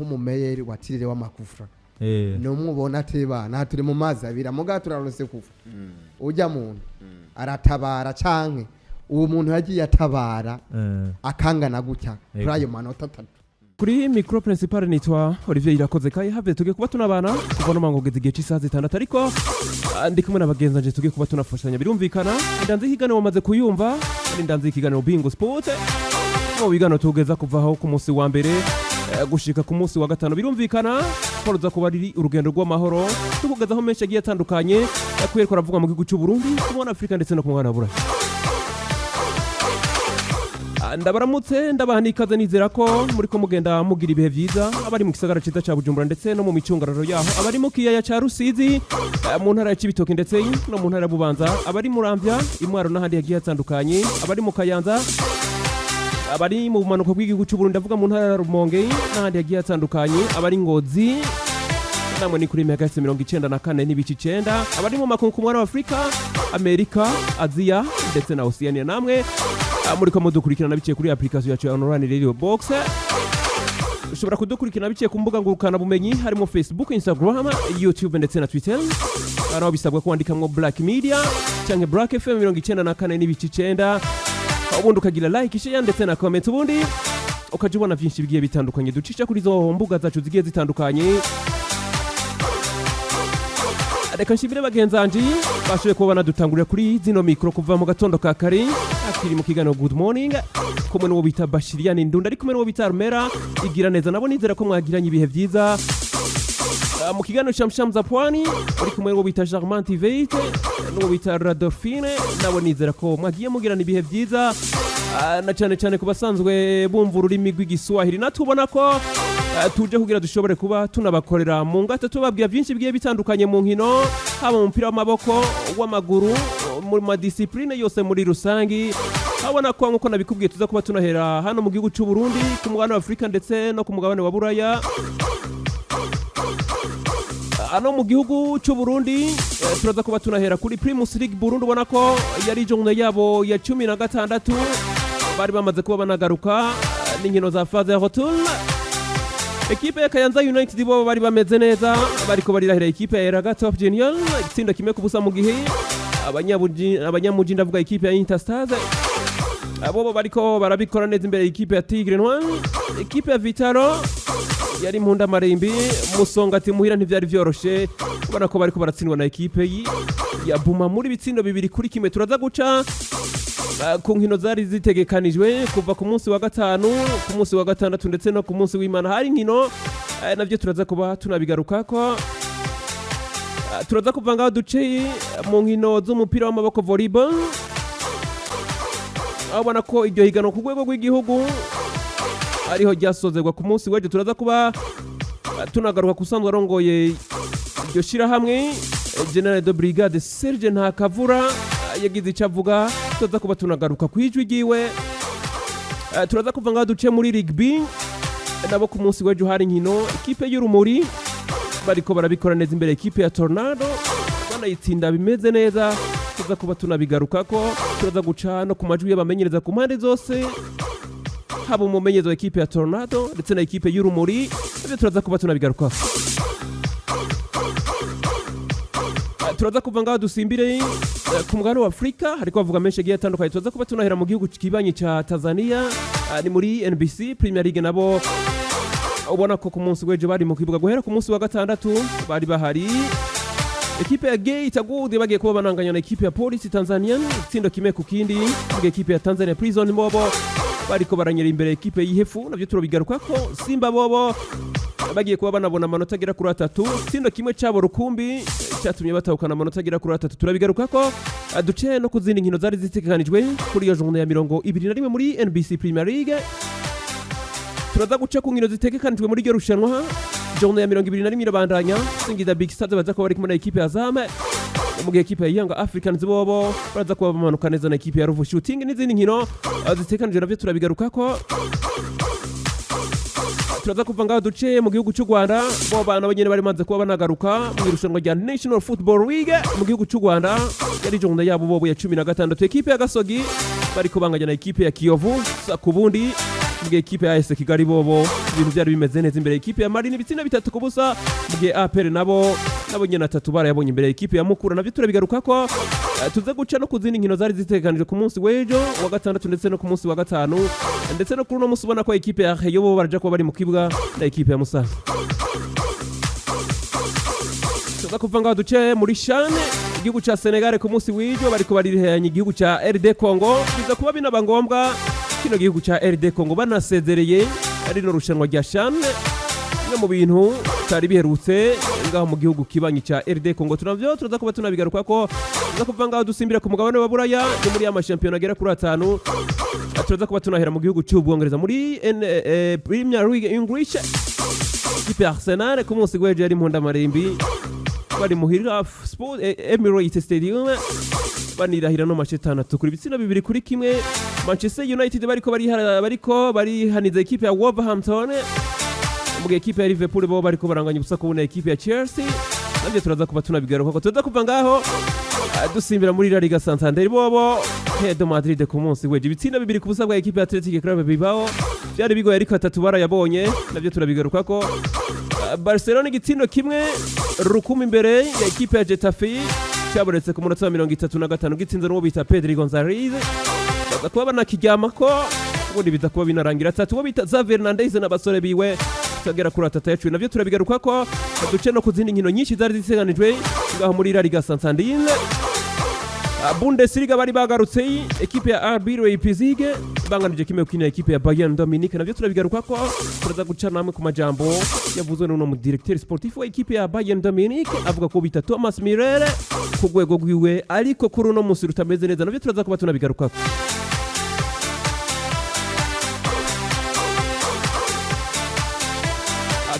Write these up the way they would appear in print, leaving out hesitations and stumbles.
nk'umumeyeri watirire w'amakufra numubona ateba naturi mu mazi abira muga turarose kufa ujya muntu aratabara canke uwo muntu yagiye atabara akangana gutya kuri ayo manota 3 kuri micro principal nitwa Olivier Irakoze kai have tugiye kuba tunabana kubona mangogeze igihe cy'isaha 6 ariko ndi kumwe n'abagenzi nje tugiye kuba tunafashanya birumvikana ndanze higano wamaze kuyumva ndanze ikiganiro bingo sport mu bigano tugeza kuvaho ku munsi wa mbere gushika ku munsi wa gatano birumvikana poroza kuba riri urugendo rw'amahoro tukugezaho menshi agiye atandukanye yakwereka ravuga mu gihugu cy'u Burundi kubona Afrika ndetse no ku mwana bura ndabaramutse ndabahanikaze nizera ko muri ko mugenda mugira ibihe byiza abari mu gisagara cyiza cya Bujumbura ndetse no mu micungararo yaho abari mu kiyaya cya Rusizi mu ntara ya Cibitoke ndetse no mu ntara ya Bubanza abari mu Ramvya Imwaro n'ahandi yagiye atandukanye abari mu Kayanza abari mu bumanuko bw'igihugu cy'u Burundi ndavuga mu ntara ya Rumonge n'ahandi yagiye atandukanye abari Ngozi namwe ni kuri megahetse 94 n'ibice 9 abari mu makungu ku mwana wa Afrika Amerika Aziya ndetse na Oceania namwe muri ko mudukurikirana biciye kuri application yacu ya Online Radio Box ushobora kudukurikirana biciye ku mbuga ngurukana bumenyi harimo Facebook Instagram YouTube ndetse na Twitter araho bisabwa kwandikamo Black Media cyangwa Black FM 94 n'ibice 9 ubundi ukagira like share ndetse na comment ubundi ukajibona byinshi bigiye bitandukanye ducisha kuri zo mbuga zacu zigiye zitandukanye reka nshibire bagenzanji bashoboye kuba banadutangurira kuri zino mikro kuva mu gatondo ka kare akiri mu kiganiro good morning kumwe n'uwo bita Bashiriani Ndunda ari kumwe n'uwo bita Armera igira neza nabo nizera ko mwagiranye ibihe byiza mu kiganiro shamshamza pwani ari kumwe n'uwo bita Charmante Veite n'uwo bita Radolfine nabo nizera ko mwagiye mugirana ibihe byiza na cyane kubasanzwe bumva ururimi rw'igiswahili natubona ko tuje kugira dushobore kuba tunabakorera mu ngata tubabwira byinshi bigiye bitandukanye mu nkino haba mu mpira w'amaboko w'amaguru mu madiscipline yose muri rusangi habona ko nkuko nabikubwiye tuza kuba tunahera hano mu gihugu cy'u Burundi ku mugabane wa Afrika ndetse no ku mugabane wa Buraya hano mu gihugu cy'u Burundi turaza kuba tunahera kuri Primus League Burundi ubona ko yari journée yabo ya 16 bari bamaze kuba banagaruka n'inkino za phase ya retour ekipe ya Kayanza United bo bari bameze neza bariko barirahira ekipe ya Eraga Top Junior itsinda kimwe kubusa mu gihe abanyamuji ndavuga ekipe ya Interstars abo bariko barabikora neza imbere ekipe ya Tigre Noir ekipe ya Vitaro yari mpunda marembi musongati muhira ntivyari vyoroshe ubona ko bariko baratsindwa na ekipe ya Buma muri bitsindo bibiri kuri kimwe turaza guca ku nkino zari zitegekanijwe kuva ku munsi wa gatanu ku munsi wa gatandatu ndetse no ku munsi w'Imana hari nkino navyo turaza kuba tunabigaruka ko turaza kuvanga duce mu nkino z'umupira w'amaboko volleyball abona ko iryo higano ku rwego rw'igihugu ariho ryasozerwa ku munsi w'ejo turaza kuba tunagaruka kusanzwe arongoye iryo shirahamwe General de Brigade Serge Ntakavura yagize icyo avuga turaza kuba tunagaruka ku ijwi giwe turaza kuva ngaho duce muri rugby nabo ku munsi w'ejo hari nkino ikipe y'Urumuri bariko barabikora neza imbere ikipe ya Tornado banayitsinda bimeze neza turaza kuba tunabigaruka ko turaza guca no ku majwi y'abamenyereza ku mpande zose haba umumenyereza wa ikipe ya Tornado ndetse na ikipe y'Urumuri nabyo turaza kuba tunabigaruka turaza kuva ngaho dusimbire ku mugabane wa Afrika hariko bavuga menshi agiye atandukanye turaza kuba tunahera mu gihugu kibanyi ca Tanzania ni muri NBC Premier League nabo ubona ko ku munsi w'ejo bari mu kibuga guhera ku munsi wa gatandatu bari bahari ekipe ya Geita Gold bagiye kuba bananganya na ekipe ya Police Tanzania itsindo kimwe ku kindi mu ekipe ya Tanzania Prison Mobo bariko baranyera imbere ekipe y'Ihefu navyo turobigaruka ko Simba Bobo bagiye kuba banabona amanota agera kuri 3 itsindo kimwe cyabo rukumbi cyatumye batahukana amanota agera kuri 3 turabigaruka ko duce no kuzindi nkino zari zitegekanijwe kuri iyo journée ya 21 muri NBC Premier League turaza guca ku nkino zitegekanijwe muri iryo rushanwa journée ya 21 irabandanya Sangiza Big Stars baza ko bari kumwe na ekipe ya Zame mu gihe ekipe ya Young Africans bobo baraza kuba bamanuka neza na ekipe ya Ruvu Shooting n'izindi nkino zitegekanijwe navyo turabigaruka ko turaza kuva ngaho duce mu gihugu cy'u Rwanda bo bana banyene bari manze kuba banagaruka mu irushanwa rya National Football League mu gihugu cy'u Rwanda yari journée yabo bobo ya 16 ekipe ya Gasogi bari kubanganya na ekipe ya Kiyovu ku bundi mu ekipe ya AS Kigali bobo ibintu byari bimeze neza imbere ekipe ya Marine ibitsina 3 ku busa mu APR nabo nyene 3 barayabonye imbere ekipe ya Mukura navyo turabigaruka ko tuze guca no kuzindi nkino zari ziteganijwe ku munsi w'ejo wa gatandatu ndetse no ku munsi wa gatanu ndetse no kuri no munsi ubona ko ekipe ya Rayo bo baraja ko bari mu kibuga na ekipe ya Musanze tuza kuva ngaho duce muri Shane igihugu ca Senegal ku munsi w'ejo bariko baririhanya igihugu ca RD Congo biza kuba binaba ngombwa kino gihugu ca RD Congo banasezereye ari no rushanwa rya Shane no mu bintu tari biherutse ngaho mu gihugu kibanyi ca RD Congo tunavyo tuza kuba tunabigaruka ko tuza kuva ngaho dusimbira ku mugabane wa Buraya ni muri ama champion agera kuri 5 tuza kuba tunahera mu gihugu cy'Ubwongereza muri Premier League English ikipe Arsenal ku munsi w'ejo yari Mpunda Marembi bari muhira Sport Emirates Stadium banirahira no machetana tukuri ibitsina 2 kuri kimwe Manchester United bariko barihaniza ekipe ya Wolverhampton mu ekipe ya Liverpool bo bariko baranganya ubusa kubona ekipe ya Chelsea navyo turaza kuba tunabigaruka ko tuza kuva ngaho dusimbira muri La Liga Santander bobo Real Madrid ku munsi w'ejo ibitsina 2 ku busa bwa ekipe ya Athletic Club Bilbao byari bigoye ariko 3 barayabonye navyo turabigaruka ko Barcelona igitsino kimwe rukumi imbere ya ekipe ya Getafe cyaboretse ku munota wa 35 gitsinze n'uwo bita Pedri Gonzalez baza kuba banakiryama ko ubundi biza kuba binarangira 3 uwo bita Xavi Hernandez n'abasore biwe tagera kuri 3 yacu navyo turabigaruka ko duce no kuzindi nkino nyinshi zari ziteganijwe ngaho muri La Liga Santander Bundesliga bari bagarutse ekipe ya RB Leipzig banganije kimwe kuri ekipe ya Bayern Dominique navyo turabigaruka ko turaza guca namwe ku majambo yavuzwe n'uno mu directeur sportif wa ekipe ya Bayern Dominique avuga ko bita Thomas Müller ku rwego rwiwe ariko kuri uno munsi rutameze neza navyo turaza kuba tunabigaruka ko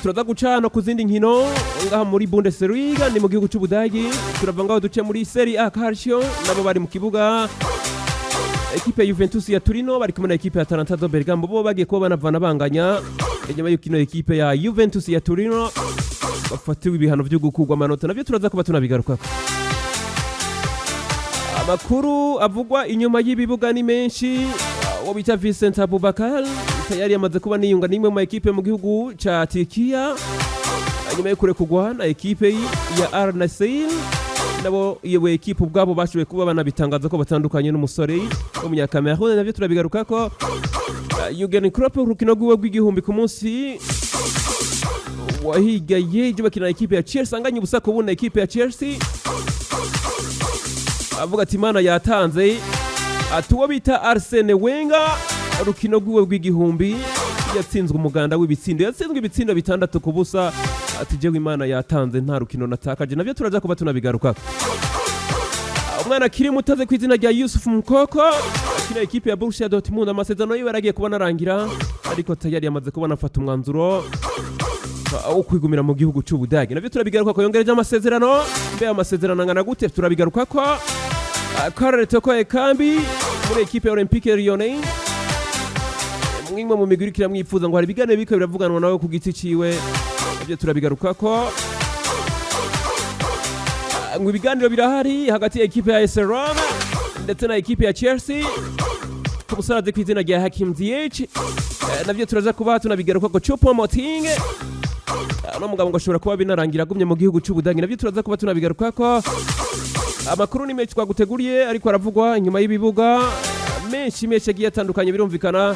turaza guca no kuzindi nkino ngaha muri Bundesliga ni mu gihugu cy'Ubudagi turava ngaho duce muri Serie A Calcio nabo bari mu kibuga ekipe ya Juventus ya Turino bari kumwe na ekipe ya Atalanta do Bergamo bo bagiye kuba banavana banganya nyuma y'ukino ekipe ya Juventus ya Turino bafatiwe ibihano byo gukugwa amanota navyo turaza kuba tunabigaruka amakuru avugwa inyuma y'ibibuga ni menshi wo bita Vincent Abubakar tayari yamaze kuba niyunga nimwe mu ekipe mu gihugu ca Turkiya nyuma yo kurekugwa na ekipe ya Al Nassr nabo yewe ekipe ubwabo bashoboye kuba banabitangaza ko batandukanye n'umusore w'umunyakameruni navyo turabigaruka ko Jürgen Klopp urukino rw'igihumbi ku munsi wahigaye bakina ekipe ya Chelsea anganye ubusa kubona ekipe ya Chelsea avuga ati Imana yatanze atuwo bita Arsene Wenger urukino rw'igihumbi yatsinzwe umuganda w'ibitsindo yatsinzwe ibitsindo 6 ku busa ati jewe Imana yatanze nta rukino natakaje navyo turaza kuba tunabigaruka umwana kiri mutaze ku izina rya Yusuf Mukoko akina ekipe ya Borussia Dortmund amasezerano yiwe yaragiye kuba narangira ariko tayari yamaze kuba nafata umwanzuro wo kwigumira mu gihugu cy'Ubudagi navyo turabigaruka ko yongereje amasezerano mbe amasezerano angana gute turabigaruka ko Karel Toko Ekambi muri ekipe ya Olympique Lyonnais mwimwe mu migwi ikira mwifuza ngo hari bigane biko biravuganwa nawe ku giti ciwe navyo turabigaruka ko ngo ibiganiro birahari hagati ya ekipe ya AS Roma ndetse na ekipe ya Chelsea ku busaraze kw'izina rya Hakim Ziyech navyo turaza kuba tunabigaruka ko Choupo-Moting no mugabo ngo ashobora kuba binarangira gumye mu gihugu cy'Ubudagi navyo turaza kuba tunabigaruka ko amakuru ni menshi twaguteguriye ariko aravugwa inyuma y'ibibuga menshi agiye atandukanye birumvikana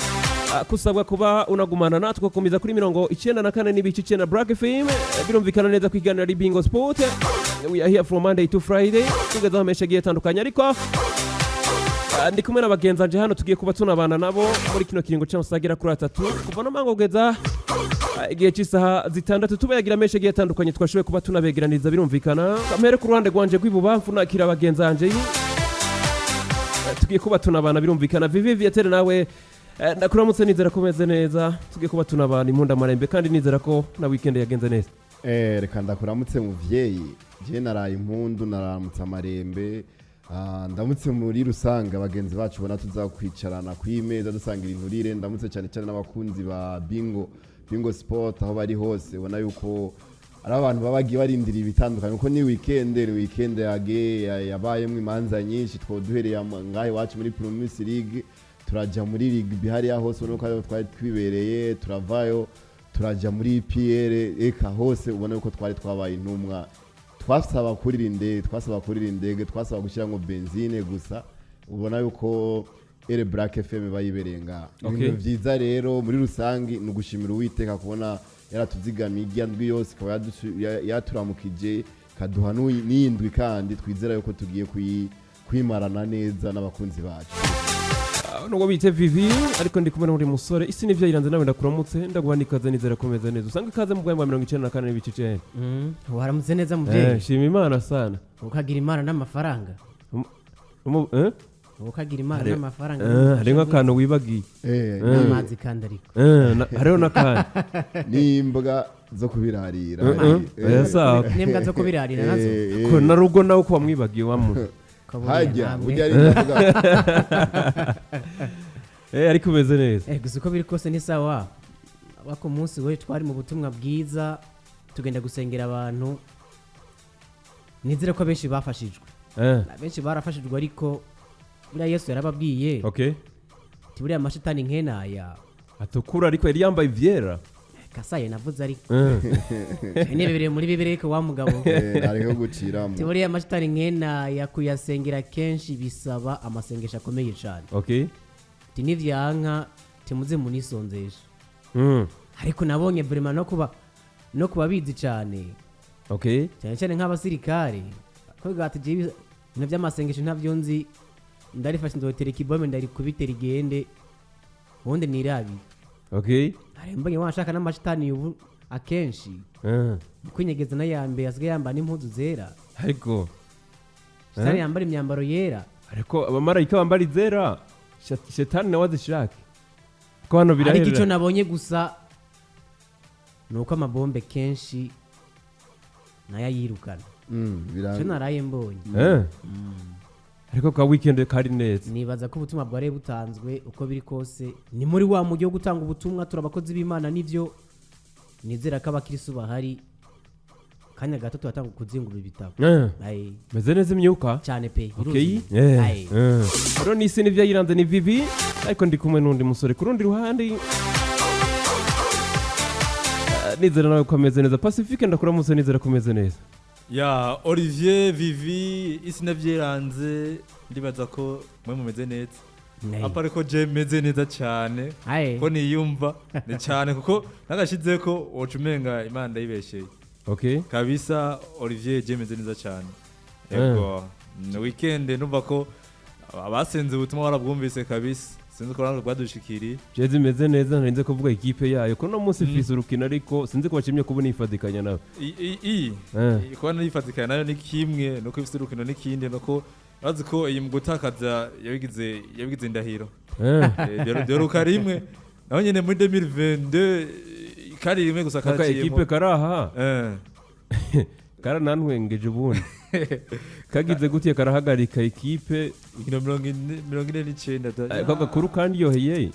kusabwa kuba unagumana natwe gukomeza kuri 94 n'ibice 9 Black FM birumvikana neza kwiganira ari Bingo Sport we are here from Monday to Friday tugeza menshi agiye atandukanye ariko ndi kumwe n'abagenzanje hano tugiye kuba tunabana nabo muri kino kiringo cy'amasagira kuri 3 kuva no mango geza igihe cy'isaha 6 tubayagira menshi agiye atandukanye twashoboye kuba tunabegeraniriza birumvikana kamere ku ruhande rwanje rw'ibubamfu nakira abagenzanje tugiye kuba tunabana birumvikana Viviatere nawe ndakuramutse nizera ko meze neza tugiye kuba tunabana Impunda Marembe kandi nizera ko na weekend yagenze neza reka ndakuramutse muvyeyi je naraye impundu naramutse Amarembe ndamutse muri rusanga abagenzi bacu bona tuzakwicarana kwimeza dusangira inturire ndamutse cyane cyane n'abakunzi ba Bingo Sport aho bari hose ubona yuko ari abantu babagiye barindira ibitandukanye uko ni weekend yabayemo imanza nyinshi twoduhereye ngahe wacu muri Premier League turajya muri rugby hariya hose ubona ko ariho twari twibereye turavayo turajya muri PL eka hose ubona ko twari twabaye intumwa twasaba kurira indege twasaba gushyiramo benzine gusa ubona yuko Ere Black FM bayiberenga ibintu byiza rero muri rusangi no gushimira Uwiteka kubona yaratuzigamiye igandwi yose ko yaturamukije kaduha n'indwi kandi twizera yuko tugiye kwimarana neza n'abakunzi bacu nubwo bite Vivi ariko ndi kumwe n'uri musore isi nivyo yiranze nawe ndakuramutse ndaguha nikaze nizera komeza neza usanga ikaze mu bwa 94 n'ibice waramutse neza muvyeyi shima Imana sana ukagira Imana n'amafaranga ukagira Imana n'amafaranga hariho akantu wibagiye n'amazi kandi ariko hariho n'akandi n'imbwa zo kubirarira n'imbwa zo kubirarira nazo ko na rugo nawe ko wamwibagiye wamuntu hajya ujya ari ndavuga ariko umeze neza gusa uko biri kose ni sawa wako munsi we twari mu butumwa bwiza tugenda gusengera abantu nizere ko benshi bafashijwe benshi barafashijwe ariko buriya Yesu yarababwiye buriya amashitani nkenaya atukura ariko yari yambaye ivyera kasaye navuze ariko biri muri Bibiliya ko wa mugabo ariho guciramo buriya amashitani nkenaya kuyasengera kenshi bisaba amasengesho akomeye cyane nivyanka timuze munisonzesha ariko nabonye vraiment no kuba bizi cyane cyane cyane nk'abasirikare ko gatije ibintu by'amasengesho ntavyo nzi ndarifashe ndotera ikibome ndari kubitera igende ubundi nirabi mbonye washaka n'amashitani ubu akenshi kwinyegeza n'ayambe asigaye yamba n'impuzu zera ariko shitani yambara imyambaro yera ariko abamarayika bambara izera shetani nawe azishake ko hano birahera ariko icyo nabonye gusa nuko amabombe kenshi nayo yirukana cyo naraye mbonye ariko ka weekend kari neza nibaza ko ubutumwa bwari butanzwe uko biri kose ni muri wa mujyo gutanga ubutumwa turabakozi b'Imana nivyo nizera ko abakristo bahari kanya gato tubatanga kuzingura ibitabo meze neza imyuka cyane pe rero nisi nivyo yiranze ni Vivi ariko ndi kumwe n'undi musore ku rundi ruhande nizera nawe komeze neza Pacifique ndakuramutse nizera komeze neza ya Olivier Vivi isi navyiranze ndibaza ko mwe mumeze neza apare ko je meze neza cyane ko niyumva ni cyane kuko nagashize ko wocumenga Imana ndayibesheye kabisa Olivier je meze neza cyane yego no weekend numva ko abasenze ubutumwa barabwumvise kabisa sinzi ko rano rwadushikiri jezi meze neza narinze kuvuga ikipe yayo ko no munsi fise urukino ariko sinzi ko bacimye kubona ifadikanya nawe ko nifadikanya nayo ni kimwe no ko ifise urukino ni kindi no ko bazi ko iyi mugutakaza yabigize indahiro rero karimwe naho nyene muri 2022 kari rimwe gusa karaciye ikipe karaha karanantwengeje ubundi kagize gutiye karahagarika ikipe 49 kagakuru kandi yoheye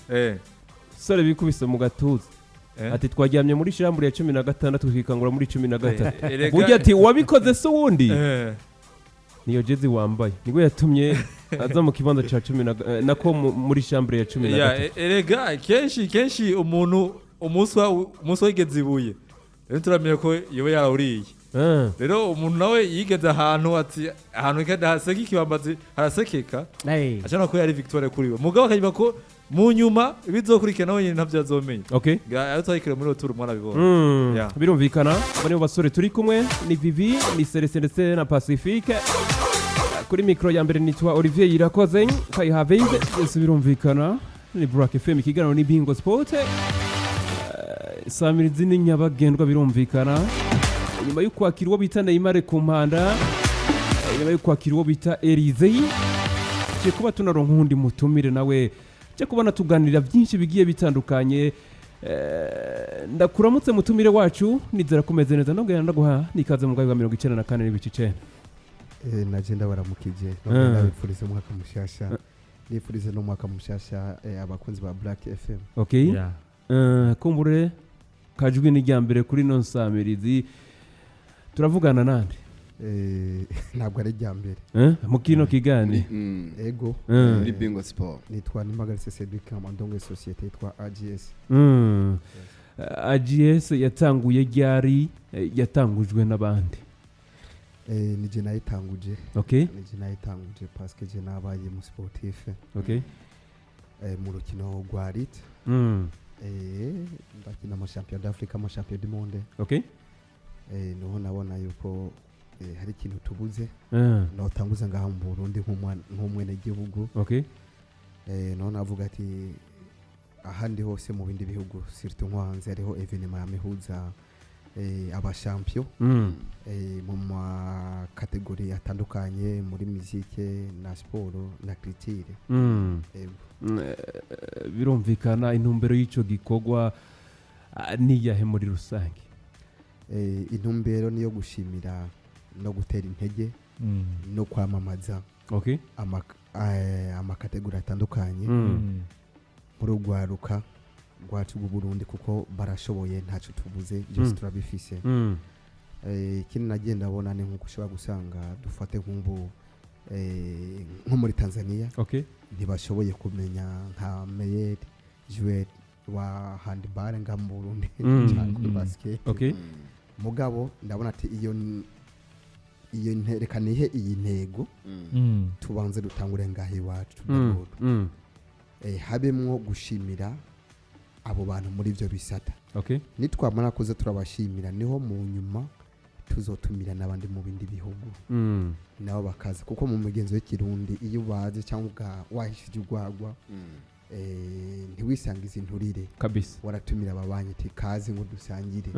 sore bikubise mu gatuza ati twaryamye muri shambure ya 16 twikangura muri 13 burya ati wabikoze se wundi niyo jezi wambaye nibwo yatumye aza mu kibanza ca 10 nako muri shambure ya 13 erega kenshi umuntu umunsi wigeze ibuye rero turamenya ko yobe yarawuriye rero umuntu nawe yigeze ahantu ati ahantu kandi haseka ikibambazi harasekeka ashana ko yari victoire kuri we mugabo akayiba ko mu nyuma bizokurikira nawe nyine ntavyo azomenya ayo twayikira muri oturu mwana bibona birumvikana bane basore turi kumwe ni Vivi ni Celestin ndetse na Pacifique kuri micro ya mbere nitwa Olivier Irakoze kayihaveze byose birumvikana ni Black FM ikiganiro ni Bingo Sport Samirizi ni nyabagendwa birumvikana nyuma yo kwakira uwo bita Neymar ku mpanda nyuma yo kwakira uwo bita Elizei cyo kuba tunaronka undi mutumire nawe cyo kubona tuganira byinshi bigiye bitandukanye ndakuramutse mutumire wacu nizera kumeze neza ndongera ndaguha nikaze mu bwa 94 n'ibice 9 nagenda baramukije ndabifuriza umwaka mushasha nifurize no mwaka mushasha abakunzi ba Black FM kumbure kajwi ni ryambere kuri non Samirizi turavugana nande ntabwo ari rya mbere mu kino kigani ego muri bingo sport nitwa Nimagaritse Cedric Amandongo societe yitwa AGS. AGS yatanguye ryari yatangujwe n'abandi? Nije nayitanguje. Okay. Nije nayitanguje parce que je nabaye mu sportif. Okay. Mu rukino rwa rit. Ndakina mu champion d'Afrique, mu champion du monde. Okay. Niho nabona yuko hari ikintu tubuze notanguza ngaha mu Burundi nk'umwene gihugu. Okay. Niho navuga ati ahandi hose mu bindi bihugu surtout nko hanze hariho evenement yamihuza aba champion mu makategori atandukanye muri muzike na sport na culture. Birumvikana intumbero y'ico gikorwa niyahe muri rusange? Intumbero niyo gushimira no gutera intege no kwamamaza okay amakategori atandukanye muri ugwaruka rwacu rw'u Burundi kuko barashoboye ntaco tubuze byose turabifise. Ikindi nagenda abona ni nkuko ushobora gusanga dufate nk'ubu nko muri Tanzania okay ntibashoboye kumenya nka meilleur joueur wa handball nga mu Burundi cyangwa basket. Okay. Mugabo ndabona ati iyo nterekanihe iyi ntego tubanze dutangure ngaho iwacu tudakora habemwo gushimira abo bantu muri ivyo bisata. Okay. Nitwamara kuza turabashimira niho mu nyuma tuzotumira n'abandi mu bindi bihugu nabo bakaza kuko mu migenzo y'Ikirundi iyo baje cyangwa wahishije urwagwa ntiwisangiza inturire kabisa waratumira ababanyi ati kazi ngo dusangire.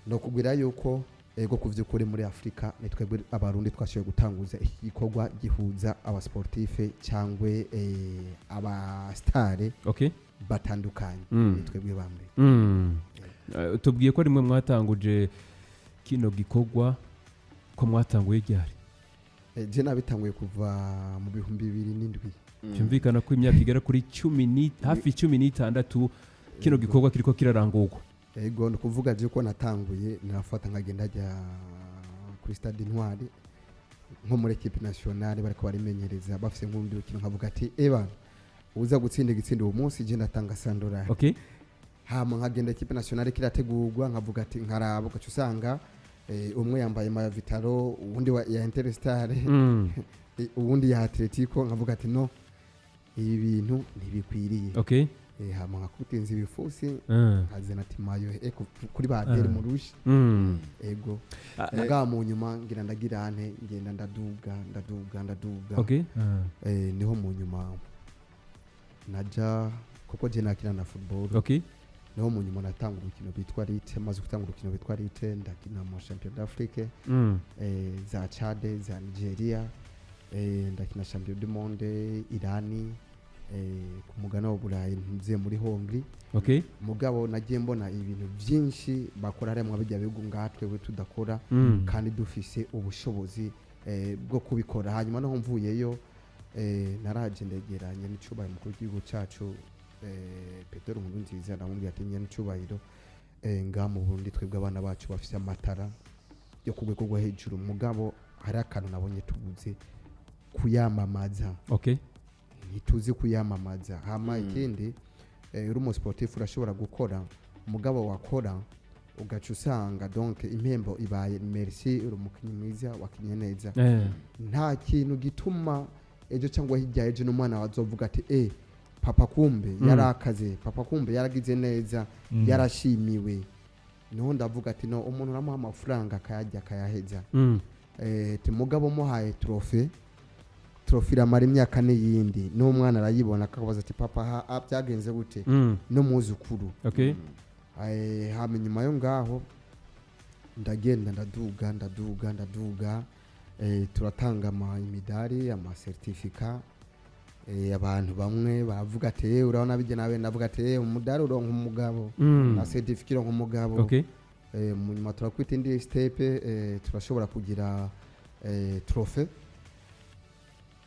No kugira yuko ego kuvyukuri muri Afrika nitwebwe abarundi twashoboye gutanguza igikorwa gihuza aba sportive cyangwa aba star okay batandukanye nitwebwe bambe. Tubwiye ko rimwe mwatanguje kino gikorwa ko mwatanguye ryari? Je nabitanguye kuva mu 2007. Cyumvikana ko imyaka igera kuri 10 hafi 16 kino gikorwa kiriko kirarangurwa. Ego nukuvuga je ko natanguye nafata nkagenda ajya kuri stade Intwari nko muri equipe nationale bariko barimenyereza bafise nk'undi rukino nkavuga ati uza gutsinda igitsindi uwo munsi je ndatanga sandora. Okay. Hama nkagenda equipe nationale kirategurwa nkavuga ati nkarabo gacu usanga umwe yambaye maya Vitaro uwundi ya Interstar uwundi ya Atletico nkavuga ati no ibi bintu ntibikwiriye. Okay. Hama nkakutinza ibifusi nkazena ati mayo kuri badere mu rushi ego naga mu nyuma ngira ndagirane ngenda ndaduga. Okay. Niho mu nyuma naja kuko je nakina na football. Okay. Niho mu nyuma natanga urukino bitwa Rite maze gutanga urukino bitwa Rite ndakina mu champion d'Afrique za Chad za Nigeria ndakina champion du monde Irani ku mugana w'Uburayi nze muri Hongrie. Okay. Mugabo nagiye mbona ibintu byinshi bakora harimo abijya bihugu ngatwe tudakora kandi dufise ubushobozi bwo kubikora. Hanyuma no mvuyeyo naraje ndegeranye n'icubaye mukuru w'igihugu cyacu Petero Nkurunziza namubwiye ati nyene n'icubahiro nga mu Burundi twebwe abana bacu bafise amatara yo kugweko rwo hejuru mugabo hari akantu nabonye tubuze kuyamamaza. Okay. Ntituzi kuyamamaza. Hama ikindi uri mu sportif urashobora gukora mugabo wakora ugaca usanga donc impembo ibaye merci uri umukinyi mwiza wakinye neza. Nta kintu gituma ejo cyangwa hirya ejo n'umwana wazovuga ati papa kumbe yarakaze papa kumbe yaragize neza yarashimiwe. Niho ndavuga ati no umuntu uramuha amafaranga akayajya akayaheza. Mugabo muhaye trofe iramara imyaka n'iyindi n'umwana arayibona akabaza ati papa byagenze gute no muzukuru. Okay. Hama nyuma yo ngaho ndagenda ndaduga turatanga imidari ama certificate abantu bamwe bavuga ati urabona bije nawe ndavuga ati umudari uronka umugabo na certificate uronka umugabo. Okay. Mu nyuma turakwita indi step turashobora kugira trofe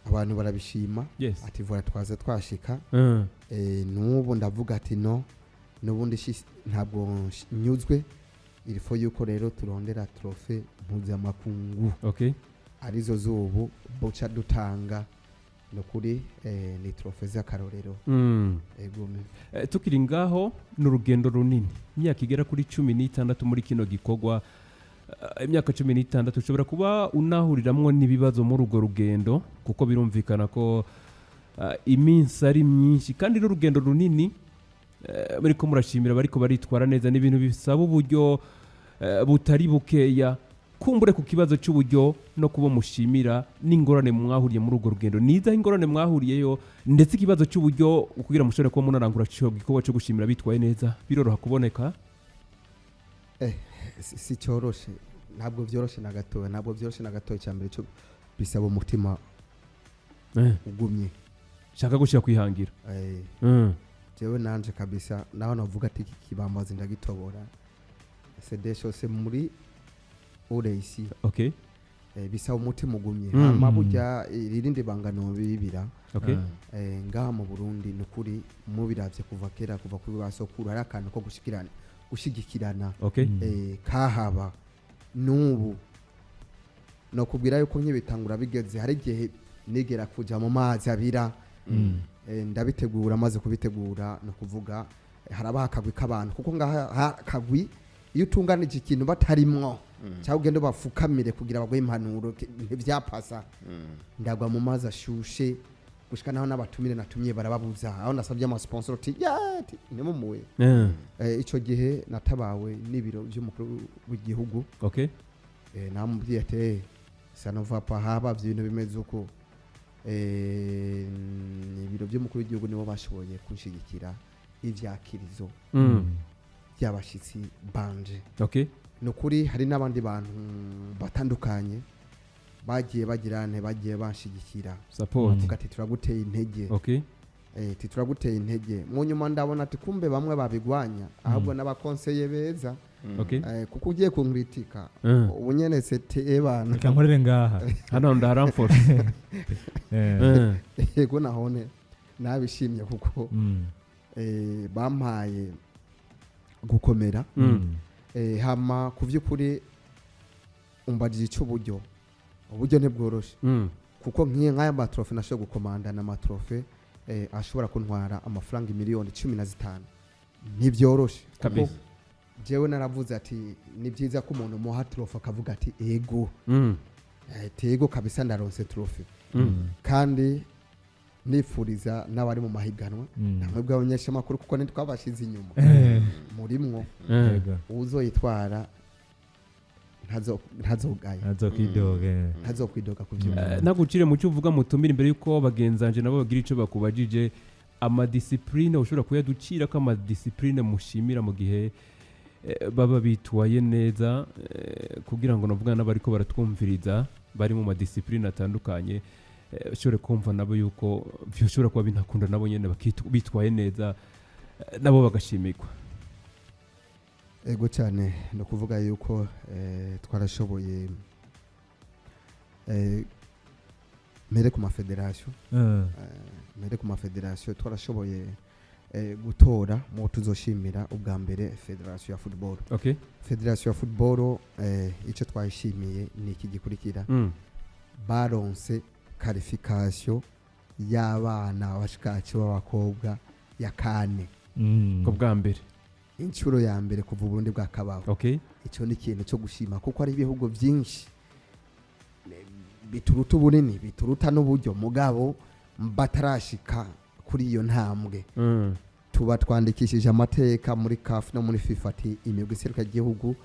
abantu barabishima. Yes. Ati vora twaza twashika nubu ndavuga ati no nubundi ntabwo nyuzwe ilifo yuko rero turondera trofe mpuzamakungu arizo zubu buca dutanga nukuri ni trofe z'akarorero. Tukiri ngaho n'urugendo runini imyaka igera kuri 16 muri kino gikorwa. Imyaka 16 ushobora kuba unahuriramwo n'ibibazo muri urwo rugendo kuko birumvikana ko iminsi ari myinshi kandi n'urugendo runini bariko murashimira bariko baritwara neza n'ibintu bisaba uburyo butari bukeya. Kumbure ku kibazo cy'uburyo no kuba mushimira n'ingorane mwahuriye muri urwo rugendo niza ingorane mwahuriyeyo ndetse ikibazo cy'uburyo kugira mushobore kuba munarangura igikorwa cyo gushimira bitwaye neza biroroha kuboneka. Si cyoroshe ntabwo byoroshe na gatoya cyambere cyo bisaba umutima ugumye shaka gushya kwihangira. Jewe nanje kabisa naho navuga ati kibambaza ndagitobora sedesho se muri ureisi bisaba umutima ugumye hama burya irindi bangano bibira ngaha mu Burundi nukuri mubiravye kuva kera kuva kuri basokuru hari akantu ko gushigikirana kahaba nubu no kubwira yuko nkibitangura bigeze hari gihe nigera kuja mu mazi abira ndabitegura maze kubitegura no kuvuga harabaha akagwi k'abantu kuko ngaha akagwi iyo utunganije ikintu batarimwo cyangwa ugende bafukamire kugira bagwe impanuro ntivyapasa ndagwa mu mazi ashushe gushika naho n'abatumire natumye barababuza aho nasabye ama sponsor ati yati nemumuye ico gihe natabawe n'ibiro by'umukuru w'igihugu namubwiye ati sanova pa haba by'ibintu bimeze uko ibiro by'umukuru w'igihugu nibo bashoboye kunshigikira ivyakirizo by'abashitsi banje. Nukuri hari n'abandi bantu batandukanye bagiye bagirane bagiye banshigikira support ati turaguteye intege turaguteye intege mu nyuma ndabona ati kumbe bamwe babigwanya ahubwo n'abakonseye beza kuko ugiye kunkritika ubunyene sete bana kankorere ngaha hano ndaramforce yego nahone nabishimye kuko bampaye gukomera hama kuvyukuri umbajije ico uburyo ntibworoshe kuko nk'aya matrofe nashoboye gukomandana amatrofe ashobora kuntwara amafaranga miliyoni 15 ntibyoroshe kabisa. Jewe naravuze ati ni byiza ko umuntu muha trofe akavuga ati ego tego kabisa ndaronse trofe kandi nifuriza n'abari mu mahiganwa namwe bw'abanyesha makuru kuko ntitwabashize inyuma murimwo uzoyitwara ntazokwidoga kuvyuma nagucire mu cyo uvuga mutumira imbere yuko bagenzanje nabo bagira ico bakubajije amadiscipline ushobora kuyaducira ko amadiscipline mushimira mu gihe baba bitwaye neza kugira ngo navuga n'abariko baratwumviriza bari mu madiscipline atandukanye ushobora kumva nabo yuko byoshobora kuba binakunda nabo nyene bitwaye neza nabo bagashimirwa. Ego cyane no kuvuga yuko twarashoboye mere ku mafederation twarashoboye gutora mu tuzoshimira ubwa mbere federation ya football. Federation ya football icyo twayishimiye ni iki gikurikira baronse qualification y'abana bashikaci b'abakobwa ya kane ko bwa mbere inshuro ya mbere kuva Burundi bwa kabaho. Icyo ni ikintu cyo gushima kuko ari ibihugu byinshi bituruta ubunini bituruta n'uburyo mugabo batarashika kuri iyo ntambwe tuba twandikishije amateka muri CAF no muri FIFA ati imigwi iseruka igihugu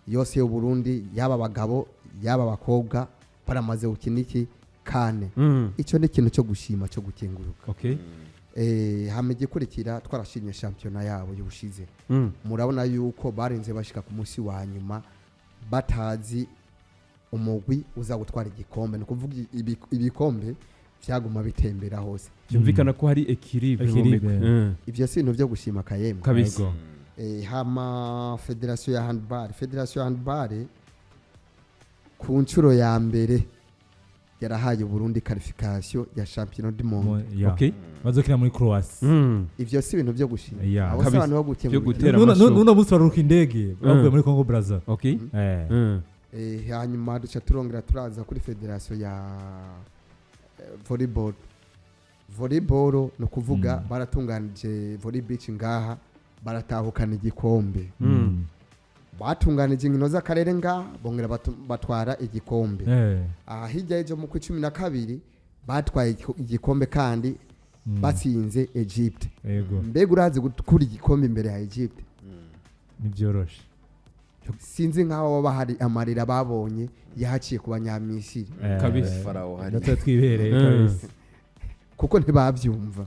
yose y'u Burundi yaba abagabo yaba abakobwa baramaze gukiniki kane. Icyo ni ikintu cyo gushima cyo gukenguruka. Hame gikurikira twarashimye championnat yabo y'ubushize murabona yuko barenze bashika ku munsi wa nyuma batazi umugwi uza gutwara igikombe no kuvuga ibikombe byaguma bitembera hose byumvikana ko hari equilibre ivyo sintu byo gushima kayemwe kabisa. Hama federation ya handball ku nshuro ya mbere yarahaye Burundi qualification ya champion du monde. Okay. Bazokina muri Croatia. Ivyo si ibintu byo gushima. Abo abantu bo gutera amasho. Nuna musi baruka indege bavuye muri Congo Brazza. Okay. Hanyuma duca turongera turaza kuri federation ya volleyball. Volleyball no kuvuga baratunganije volley beach ngaha baratahukana igikombe. Batunganije inkino z'akarere nga bongera batwara igikombe. Hirya y'ejo mu 12 batwaye igikombe kandi batsinze Egypt. Mbega urazi gukura igikombe imbere ya Egypt nibyoroshe. Sinzi nkaho bahari amarira babonye yahaciye ku banyamisiri kabisa Farao hari natwibereye kabisa kuko ntibavyumva.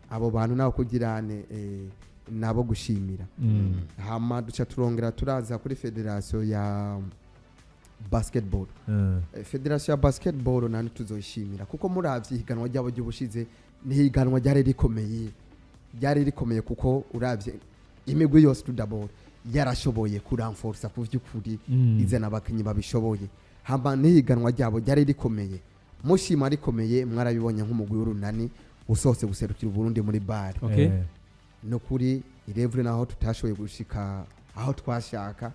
Abo bantu naho kugirane nabo gushimira. Hama duca turongera turaza kuri federation ya basketball. Federation ya basketball nani tuzoyishimira kuko muravye higanwa ryabo ry'ubushize ni higanwa ryari rikomeye kuko uravye imigwi yose tudabora yarashoboye kuranforsa kuvyukuri izana abakinyi babishoboye. Hamba ni higanwa ryabo ryari rikomeye, mushima rikomeye, mwarabibonye nk'umugwi w'urunani usose guserukira Burundi muri bar. No kuri irevure naho tutashoboye gushika aho twashaka.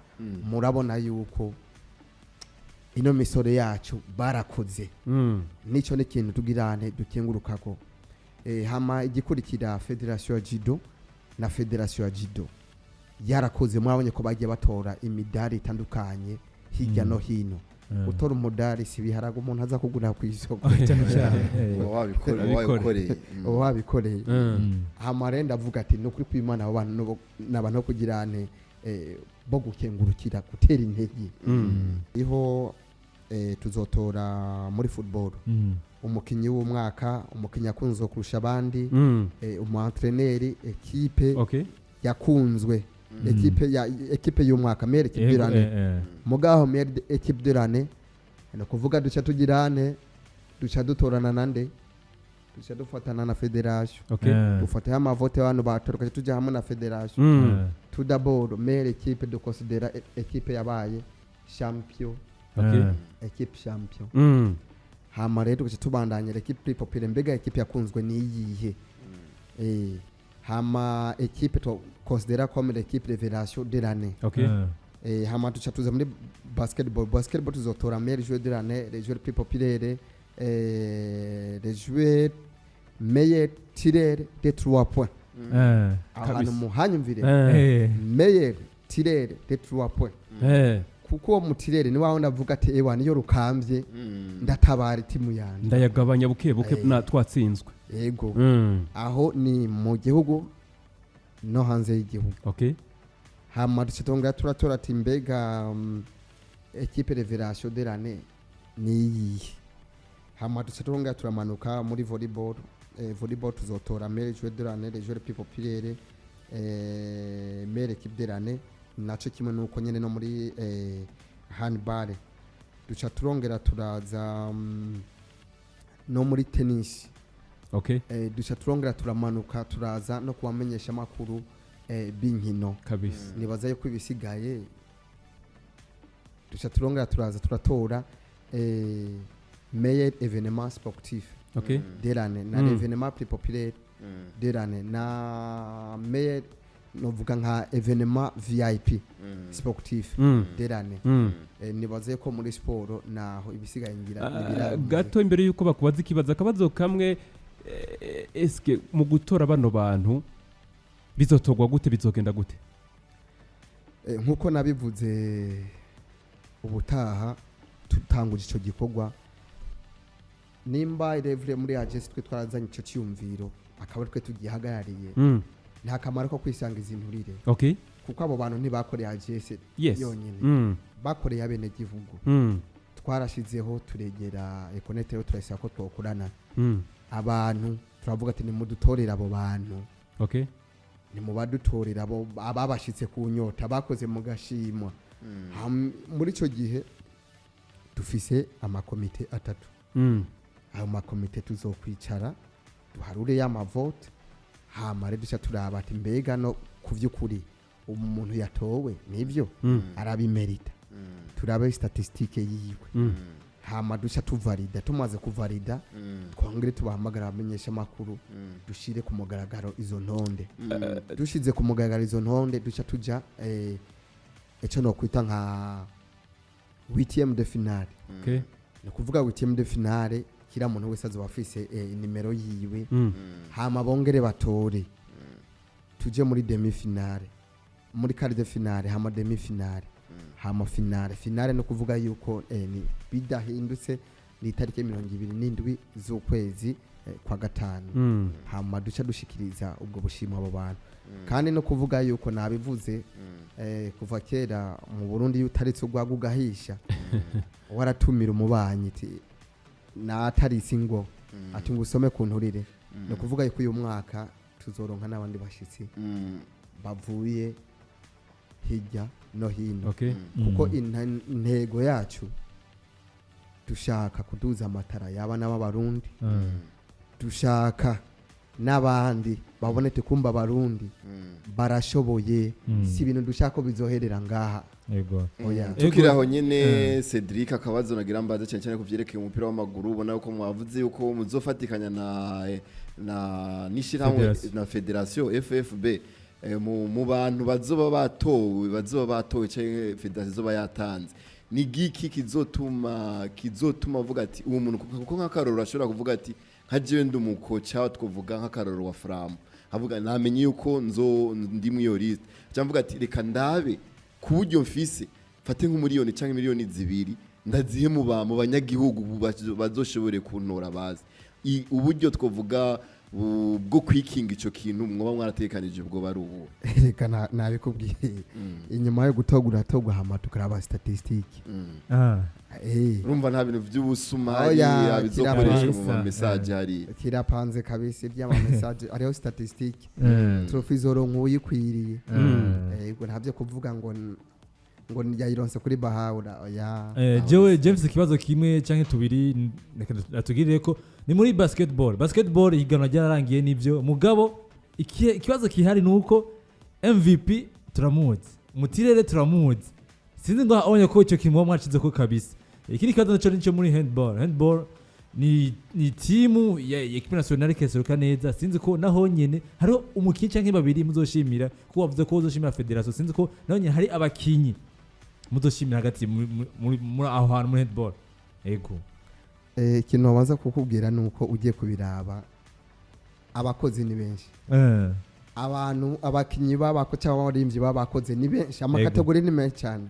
Murabona yuko ino misore yacu barakoze. Nico ne kintu tugirane dukengurukako. Hama igikurikira federation ya judo na federation ya judo yarakoze. Mwabonye ko bagiye batora imidari itandukanye hirya no hino. Utora umudari si biharaga umuntu aza kugura ku isoko wabikoreye. Hama renda avuga ati no kuri kwimana n'abantu kugirane bo gukengurukira gutera intege. Iho tuzotora muri football umukinyi w'umwaka, umukinyi akunzwe kurusha abandi, umu-entraîneur, equipe yakunzwe, equipe y'umwaka, meilleure équipe de l'année. Mugaho meilleure équipe de l'année no kuvuga duca tugirane, duca dutorana nande, duca dufatana na federation. Dufata ya mavote abantu batoruka tujya hamwe na federation. Tout d'abord meilleure équipe de considérer équipe yabaye champion. Equipe champion. Hama rero duca tubandanya equipe plus populaire. Mbega equipe yakunzwe ni iyihe? Hama equipe to considérer comme l'équipe révélation de l'année. Hama duca tuza muri basketball. Basketball tuzotora meilleur joueur de l'année, les joueurs plus populaires, les joueurs meilleur tireur de 3 points. Abantu muhanyumvire meilleur tireur de 3 points. Kuko mutirere ni waho ndavuga ati ewa niyo rukambye ndatabara timu yanjye ndayagabanya buke na twatsinzwe. Yego. Aho ni mu gihugu no hanze y'igihugu. Hama ducitonga turatora ati mbega equipe révélation de l'année ni. Hama ducitonga turamanuka muri volleyball. Volleyball tuzotora meilleur joueur de l'année, les joueurs plus populaires, meilleure équipe de l'année. Naco kimwe nuko nyene no muri handball. Duca turongera turaza no muri tennis. Duca turongera turamanuka turaza no kubamenyesha makuru b'inkino kabisa. Nibaza yuko ibisigaye duca turongera turaza turatora meilleur événement sportif de l'année na l'événement plus populaire de l'année na meilleur novuga nka événement VIP sportif de l'année. Nibaze ko muri sport naho ibisigaye ngira gato imbere yuko bakubaza ikibazo akabazo kamwe. Eske mu gutora bano bantu bizotogwa gute, bizogenda gute? Nkuko nabivuze ubutaha tutanguje ico gikorwa nimba irevure muri agence twe twarazanye ico cyumviro akaba twe tugihagarariye. Nta kamaro ko kwisangiza inturire. Kuko abo bantu ntibakoreye agence yonyine, bakoreye abene gihugu. Twarashizeho turegera ekonete turasaba ko twokurana abantu, turavuga ati nimudutorera abo bantu. Ni mubadutorera abo ababashitse ku nyota bakoze mu gashimwa. Muri ico gihe dufise amakomite 3. Ayo makomite tuzokwicara duharure y'amavote. Hama rero duca turaba ati mbega no kuvyukuri umuntu yatowe nivyo arabimerita. Turabe statistique yiwe. hama duca tuvalida tumaze kuvalida twongere tubahamagara abamenyesha makuru dushire ku mugaragaro izo ntonde dushize ku mugaragaro izo ntonde duca tuja eco no kwita nka huitième de finale no kuvuga huitième de finale kira muntu wese azoba afise nimero yiwe hama bongere batore tuje muri demi finale muri quart de finale hama demi finale hama finale no kuvuga yuko ni bidahindutse ni tariki 27 z'ukwezi kwa gatanu hama duca dushikiriza ubwo bushimwa abo bantu kandi no kuvuga yuko nabivuze kuva kera mu Burundi utaritse ugwaga ugahisha waratumira umubanyi ati natarisi ngo ati ngusome kunturire no kuvuga yuko uyu mwaka tuzoronka n'abandi bashitsi bavuye hirya no hino kuko intego yacu dushaka kuduza amatara y'abana b'abarundi dushaka n'abandi babonete kumba abarundi barashoboye si ibintu dushaka ko bizoherera ngaha yego tukiraho nyene Cedric akabazo nagira mbaze cyane cyane kuvyerekeye umupira w'amaguru ubona yuko mwavuze yuko muzofatikanya na nishirahamwe na federation FFB mu bantu bazoba batowe cyangwa federation zoba yatanze ni giki kizotuma avuga ati uwo muntu kuko nk'akaroro ashobora kuvuga ati nka jewe ndumukoca twovuga nk'akaroro wa Fram avuga namenye yuko ndi mu iyo list cyamvuga ati reka ndabe ku buryo mfise fate nk'umiliyoni cyangwa miliyoni 2 ndazihe mu banyagihugu bazoshobore kuntora bazi uburyo twovuga bwo kwikinga ico kintu mwoba mwaratekanije ubwo bari ubu reka nabikubwiye inyuma yo gutogura hama tukaraba statistique urumva nta bintu by'ubusuma abizokoreshwa mu message hari kirapanze kabisa iby'ama message ariho statistique trophy zoro nkuyikwiriye yego ntabyo kuvuga ngo yayironse kuri bahawura jewe James ikibazo kimwe canke tubiri atugirire ko ni muri basketball igana ryararangiye nivyo mugabo ikibazo kihari nuko MVP turamuzi mutirere turamuzi sinzi ngo abonye ko icyo kimwe mwacize ko kabisa ikindi kibazo naco nico muri handball ni timu ya equipe nationale keseruka neza sinzi ko naho nyene hari umukinyi canke babiri muzoshimira ko wavuze ko uzoshimira federation sinzi ko naho nyene hari abakinyi muzoshimira hagati muri aho hantu muri handball ego ikintu baza kukubwira nuko ugiye kubiraba abakozi ni benshi abantu abakinyi babako cyangwa abarimvyi babakoze ni benshi amakategori ni menshi cyane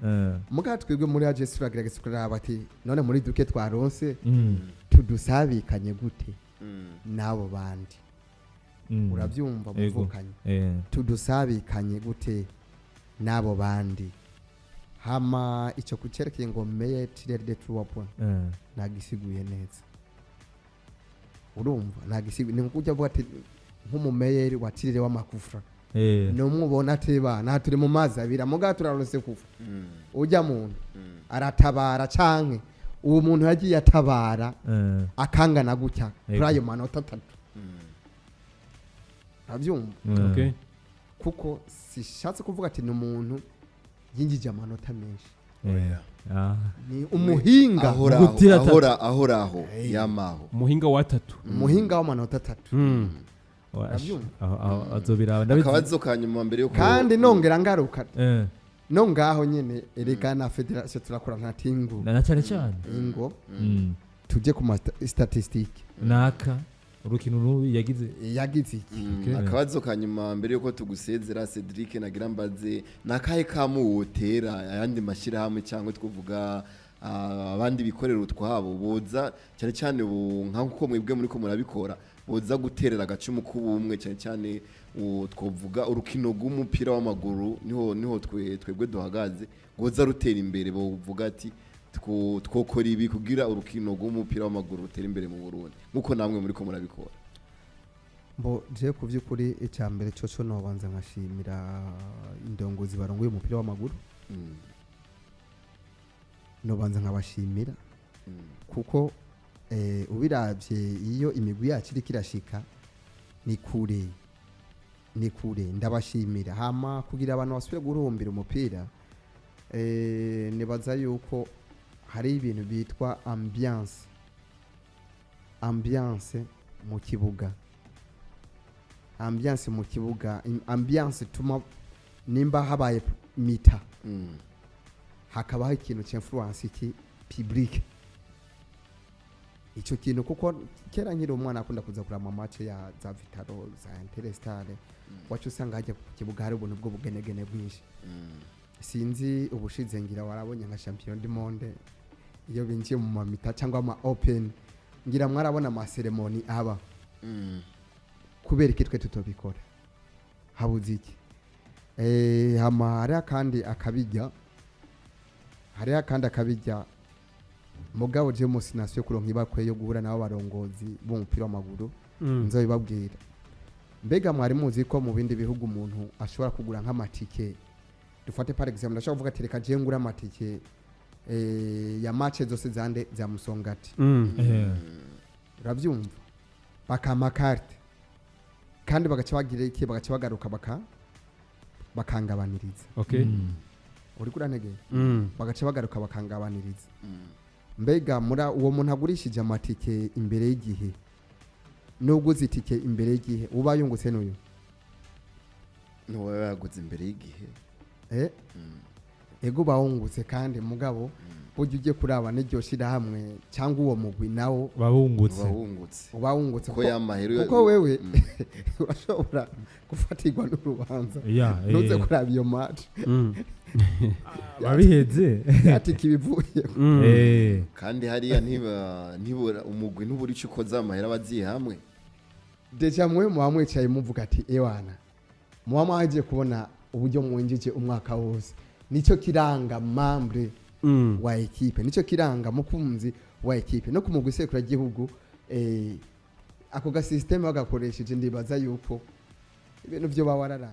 muga twebwe muri agence turagerageza kuraba ati none muri duke twaronse tudusabikanye gute nabo bandi urabyumva muvukanye tudusabikanye gute nabo bandi hama icyo kucerekeye ngo meye tirere de 3 points nagisiguye neza urumva nagisiguye ni kujya vuga ati nk'umumeyeri watirire w'amakufra no mubona teba na turi mu mazi abira muga turarose kufa ujya muntu aratabara canke uwo muntu yagiye atabara akangana gutya kuri ayo manota 3 abyumva kuko sishatse kuvuga ati ni umuntu yinjije amanota menshi ni umuhinga ahoraho yamaho umuhinga wa 3 umuhinga w'amanota 3 azobiraba akabazo kanyuma mbere yo kandi nongera ngaruka no ngaho nyene erega na federation turakora nta tingu na cyane cyane ingo tuje ku statistique naka urukino rubi yagize akabazo kanyuma mbere yuko tugusezera Cedric nagira mbaze nakahe kamuwotera ayandi mashira hamwe cyangwa tkuvuga abandi bikorera utwabo boza cyane cyane nkanko mwebwe muri ko murabikora boza guterera agacumu kubumwe cyane cyane twovuga urukino rw'umupira w'amaguru niho twebwe duhagaze goza rutera imbere bovuga ati twokora ibi kugira urukino rw'umupira w'amaguru rutera imbere mu Burundi nkuko namwe muri ko murabikora mbo je kuvyukuri icyambere cyo nobanza nkashimira indongozi barongoye umupira w'amaguru nobanza nkabashimira kuko ubiravye iyo imigwi yacu iri kirashika ni kure ndabashimira hama kugira abantu basubire gurumbira umupira nibaza yuko hari ibintu bitwa ambiance mu kibuga. Ambiance mu kibuga, ambiance tuma nimba habaye mita hakabaho ikintu cy'influence iki public. Icyo kintu kuko kera nkiri umwana akunda kuza kurama match ya za Vitaro za Interestare wacu usanga hajya ku kibuga hari ubuntu bwo bugenegene bwinshi. Sinzi ubushize ngira warabonye nka champion du monde iyo binjiye mu mamita cyangwa ama open ngira mwarabona ama ceremony aba kubera iki twe tutobikora habuze iki hamara kandi akabijya mugabo je mu sinasiyo kuronka ibakwe yo guhura nabo barongozi b'umupira w'amaguru nzo bibabwira. Mbega mwari muzi ko mu bindi bihugu umuntu ashobora kugura nk'amatike, dufate par exemple ndashaka kuvuga ati reka je ngura amatike ya match zose zande za Musongati uravyumva bakama carte kandi bagaca bagira iki bagaca bagaruka bakangabaniriza. Okay. Uri kurantegeye bagaca bagaruka bakangabaniriza. Mbega mura uwo muntu agurishije amatike imbere y'igihe n'uguze itike imbere y'igihe uba yungutse n'uyu n'uwo yaguze imbere y'igihe ego bawungutse kandi mugabo ujye ugiye kuraba n'iryo shira hamwe cyangwa uwo mugwi nawo bawungutse ko yamahero kuko wewe urashobora gufatirwa n'urubanza nuze kuraba iyo match babiheze ati kibivuye kandi hariya ntibura umugwi ntuburi cyo zamahera baziye hamwe deja mwe mwamwicaye muvuga ati ewana mwamaje kubona uburyo mwinjije umwaka wose nicyo kiranga membre wa equipe, nicyo kiranga mukunzi wa equipe no kumugwi sekura gihugu ako ga system bagakoresheje ndibaza yuko ibintu byo bawararaye.